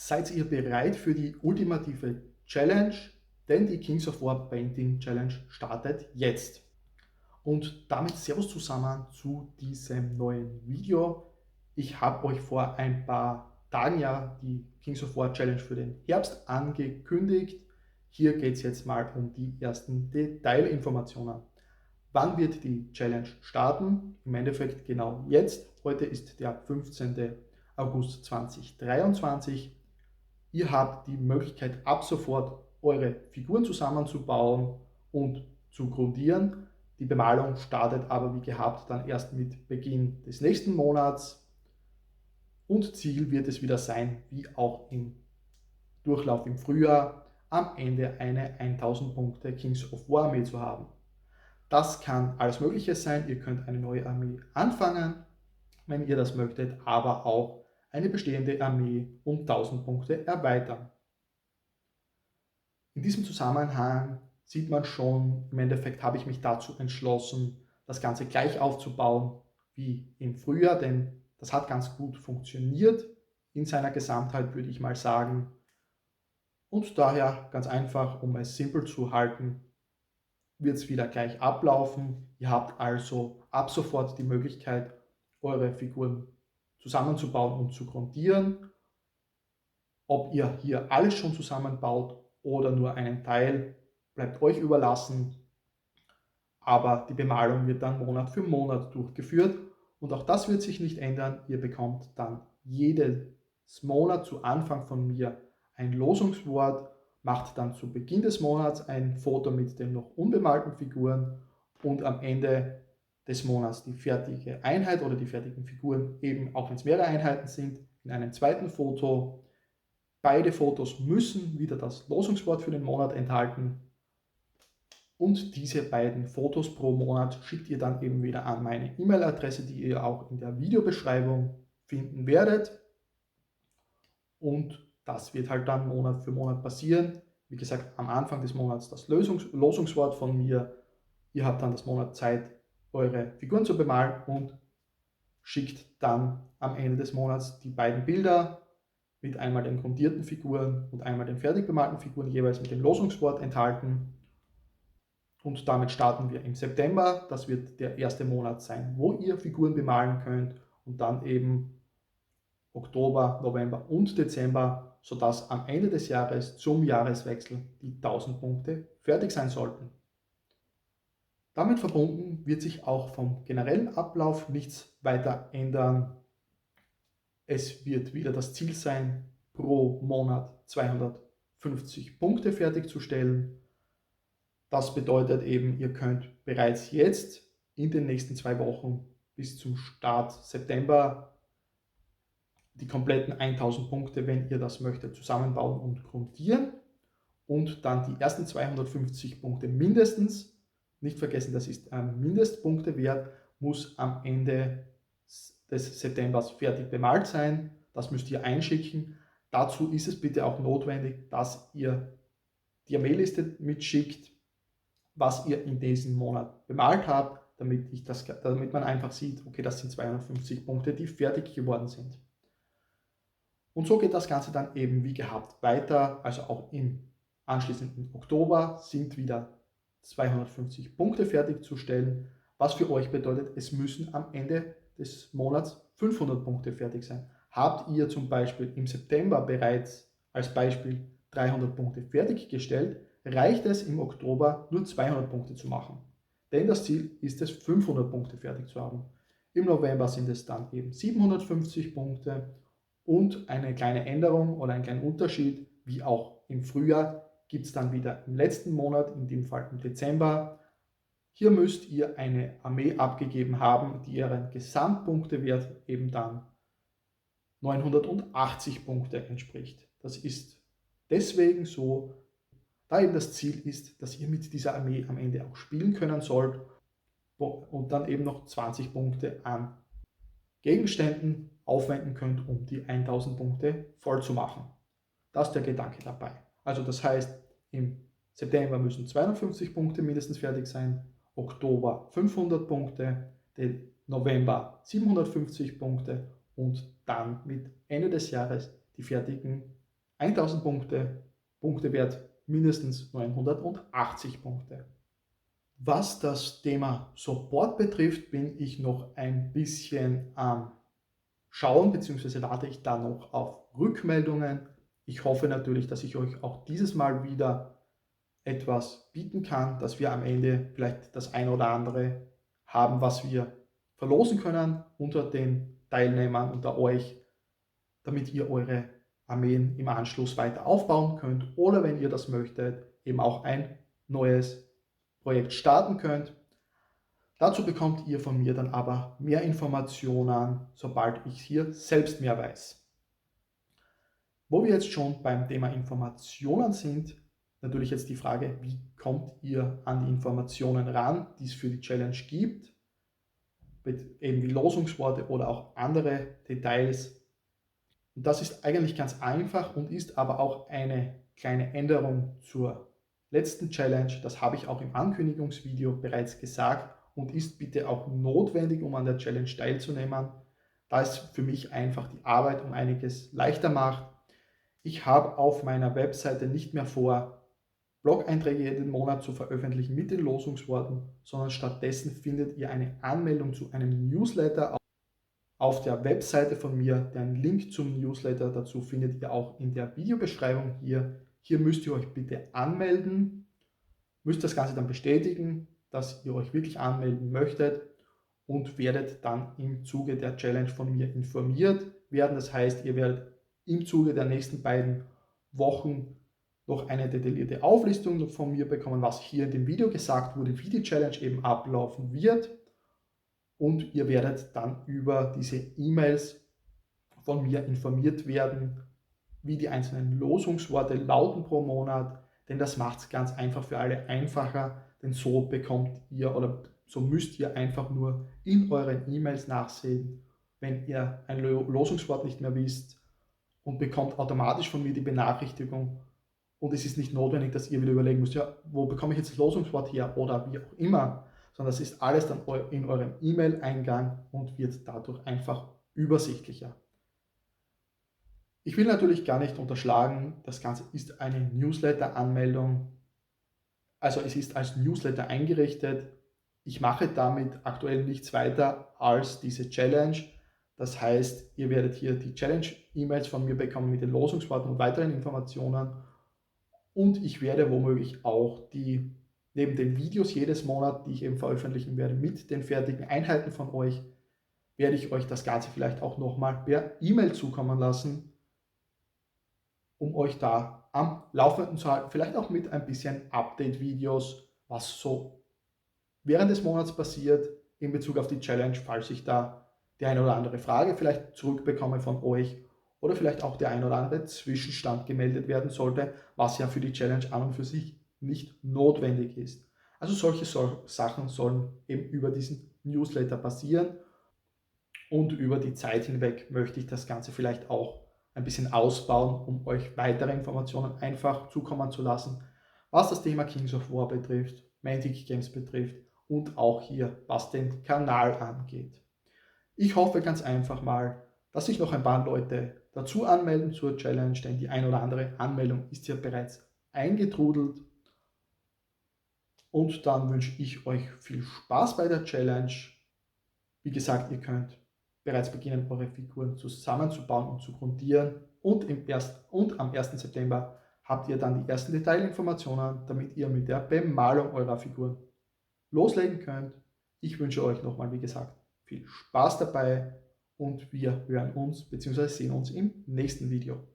Seid ihr bereit für die ultimative Challenge? Denn die Kings of War Painting Challenge startet jetzt. Und damit Servus zusammen zu diesem neuen Video. Ich habe euch vor ein paar Tagen ja die Kings of War Challenge für den Herbst angekündigt. Hier geht es jetzt mal um die ersten Detailinformationen. Wann wird die Challenge starten? Im Endeffekt genau jetzt. Heute ist der 15. August 2023. Ihr habt die Möglichkeit, ab sofort eure Figuren zusammenzubauen und zu grundieren. Die Bemalung startet aber wie gehabt dann erst mit Beginn des nächsten Monats. Und Ziel wird es wieder sein, wie auch im Durchlauf im Frühjahr, am Ende eine 1000 Punkte Kings of War Armee zu haben. Das kann alles Mögliche sein. Ihr könnt eine neue Armee anfangen, wenn ihr das möchtet, aber auch eine bestehende Armee um 1000 Punkte erweitern. In diesem Zusammenhang sieht man schon, im Endeffekt habe ich mich dazu entschlossen, das Ganze gleich aufzubauen wie im Frühjahr, denn das hat ganz gut funktioniert in seiner Gesamtheit, würde ich mal sagen. Und daher ganz einfach, um es simpel zu halten, wird es wieder gleich ablaufen. Ihr habt also ab sofort die Möglichkeit, eure Figuren zusammenzubauen und zu grundieren. Ob ihr hier alles schon zusammenbaut oder nur einen Teil, bleibt euch überlassen. Aber die Bemalung wird dann Monat für Monat durchgeführt und auch das wird sich nicht ändern. Ihr bekommt dann jedes Monat zu Anfang von mir ein Losungswort, macht dann zu Beginn des Monats ein Foto mit den noch unbemalten Figuren und am Ende des Monats die fertige Einheit oder die fertigen Figuren, eben auch wenn es mehrere Einheiten sind, in einem zweiten Foto. Beide Fotos müssen wieder das Losungswort für den Monat enthalten und diese beiden Fotos pro Monat schickt ihr dann eben wieder an meine E-Mail-Adresse, die ihr auch in der Videobeschreibung finden werdet. Und das wird halt dann Monat für Monat passieren. Wie gesagt, am Anfang des Monats das Losungswort von mir. Ihr habt dann das Monat Zeit, eure Figuren zu bemalen und schickt dann am Ende des Monats die beiden Bilder mit einmal den grundierten Figuren und einmal den fertig bemalten Figuren jeweils mit dem Losungswort enthalten. Und damit starten wir im September. Das wird der erste Monat sein, wo ihr Figuren bemalen könnt und dann eben Oktober, November und Dezember, sodass am Ende des Jahres zum Jahreswechsel die 1000 Punkte fertig sein sollten. Damit verbunden wird sich auch vom generellen Ablauf nichts weiter ändern. Es wird wieder das Ziel sein, pro Monat 250 Punkte fertigzustellen. Das bedeutet eben, ihr könnt bereits jetzt in den nächsten 2 Wochen bis zum Start September die kompletten 1000 Punkte, wenn ihr das möchtet, zusammenbauen und grundieren und dann die ersten 250 Punkte mindestens, nicht vergessen, das ist ein Mindestpunktewert, muss am Ende des Septembers fertig bemalt sein. Das müsst ihr einschicken. Dazu ist es bitte auch notwendig, dass ihr die Armeeliste mitschickt, was ihr in diesem Monat bemalt habt, damit man einfach sieht, okay, das sind 250 Punkte, die fertig geworden sind. Und so geht das Ganze dann eben wie gehabt weiter, also auch im anschließenden Oktober sind wieder 250 Punkte fertigzustellen, was für euch bedeutet, es müssen am Ende des Monats 500 Punkte fertig sein. Habt ihr zum Beispiel im September bereits als Beispiel 300 Punkte fertiggestellt, reicht es im Oktober nur 200 Punkte zu machen. Denn das Ziel ist es, 500 Punkte fertig zu haben. Im November sind es dann eben 750 Punkte und eine kleine Änderung oder einen kleinen Unterschied, wie auch im Frühjahr, gibt es dann wieder im letzten Monat, in dem Fall im Dezember. Hier müsst ihr eine Armee abgegeben haben, die ihren Gesamtpunktewert eben dann 980 Punkte entspricht. Das ist deswegen so, da eben das Ziel ist, dass ihr mit dieser Armee am Ende auch spielen können sollt und dann eben noch 20 Punkte an Gegenständen aufwenden könnt, um die 1000 Punkte voll zu machen. Das ist der Gedanke dabei. Also das heißt, im September müssen 250 Punkte mindestens fertig sein, Oktober 500 Punkte, den November 750 Punkte und dann mit Ende des Jahres die fertigen 1000 Punkte, Punktewert mindestens 980 Punkte. Was das Thema Support betrifft, bin ich noch ein bisschen am Schauen, beziehungsweise warte ich da noch auf Rückmeldungen. Ich hoffe natürlich, dass ich euch auch dieses Mal wieder etwas bieten kann, dass wir am Ende vielleicht das eine oder andere haben, was wir verlosen können unter den Teilnehmern, unter euch, damit ihr eure Armeen im Anschluss weiter aufbauen könnt oder wenn ihr das möchtet, eben auch ein neues Projekt starten könnt. Dazu bekommt ihr von mir dann aber mehr Informationen, sobald ich hier selbst mehr weiß. Wo wir jetzt schon beim Thema Informationen sind, natürlich jetzt die Frage, wie kommt ihr an die Informationen ran, die es für die Challenge gibt, eben wie Losungsworte oder auch andere Details. Und das ist eigentlich ganz einfach und ist aber auch eine kleine Änderung zur letzten Challenge. Das habe ich auch im Ankündigungsvideo bereits gesagt und ist bitte auch notwendig, um an der Challenge teilzunehmen, da es für mich einfach die Arbeit um einiges leichter macht. Ich habe auf meiner Webseite nicht mehr vor, Blog-Einträge jeden Monat zu veröffentlichen mit den Losungsworten, sondern stattdessen findet ihr eine Anmeldung zu einem Newsletter auf der Webseite von mir. Den Link zum Newsletter dazu findet ihr auch in der Videobeschreibung hier. Hier müsst ihr euch bitte anmelden, müsst das Ganze dann bestätigen, dass ihr euch wirklich anmelden möchtet und werdet dann im Zuge der Challenge von mir informiert werden. Das heißt, ihr werdet im Zuge der nächsten beiden Wochen noch eine detaillierte Auflistung von mir bekommen, was hier in dem Video gesagt wurde, wie die Challenge eben ablaufen wird. Und ihr werdet dann über diese E-Mails von mir informiert werden, wie die einzelnen Losungsworte lauten pro Monat, denn das macht es ganz einfach für alle einfacher, denn so bekommt ihr oder so müsst ihr einfach nur in euren E-Mails nachsehen, wenn ihr ein Losungswort nicht mehr wisst und bekommt automatisch von mir die Benachrichtigung und es ist nicht notwendig, dass ihr wieder überlegen müsst, ja, wo bekomme ich jetzt das Losungswort her oder wie auch immer, sondern das ist alles dann in eurem E-Mail-Eingang und wird dadurch einfach übersichtlicher. Ich will natürlich gar nicht unterschlagen, das Ganze ist eine Newsletter-Anmeldung, also es ist als Newsletter eingerichtet. Ich mache damit aktuell nichts weiter als diese Challenge. Das heißt, ihr werdet hier die Challenge-E-Mails von mir bekommen mit den Losungsworten und weiteren Informationen. Und ich werde womöglich auch neben den Videos jedes Monat, die ich eben veröffentlichen werde, mit den fertigen Einheiten von euch, werde ich euch das Ganze vielleicht auch nochmal per E-Mail zukommen lassen, um euch da am Laufenden zu halten. Vielleicht auch mit ein bisschen Update-Videos, was so während des Monats passiert in Bezug auf die Challenge, falls ich da die eine oder andere Frage vielleicht zurückbekomme von euch oder vielleicht auch der ein oder andere Zwischenstand gemeldet werden sollte, was ja für die Challenge an und für sich nicht notwendig ist. Also solche Sachen sollen eben über diesen Newsletter passieren und über die Zeit hinweg möchte ich das Ganze vielleicht auch ein bisschen ausbauen, um euch weitere Informationen einfach zukommen zu lassen, was das Thema Kings of War betrifft, Mantic Games betrifft und auch hier, was den Kanal angeht. Ich hoffe ganz einfach mal, dass sich noch ein paar Leute dazu anmelden zur Challenge, denn die ein oder andere Anmeldung ist ja bereits eingetrudelt. Und dann wünsche ich euch viel Spaß bei der Challenge. Wie gesagt, ihr könnt bereits beginnen, eure Figuren zusammenzubauen und zu grundieren. Und am 1. September habt ihr dann die ersten Detailinformationen, damit ihr mit der Bemalung eurer Figuren loslegen könnt. Ich wünsche euch nochmal, wie gesagt, viel Spaß dabei und wir hören uns bzw. sehen uns im nächsten Video.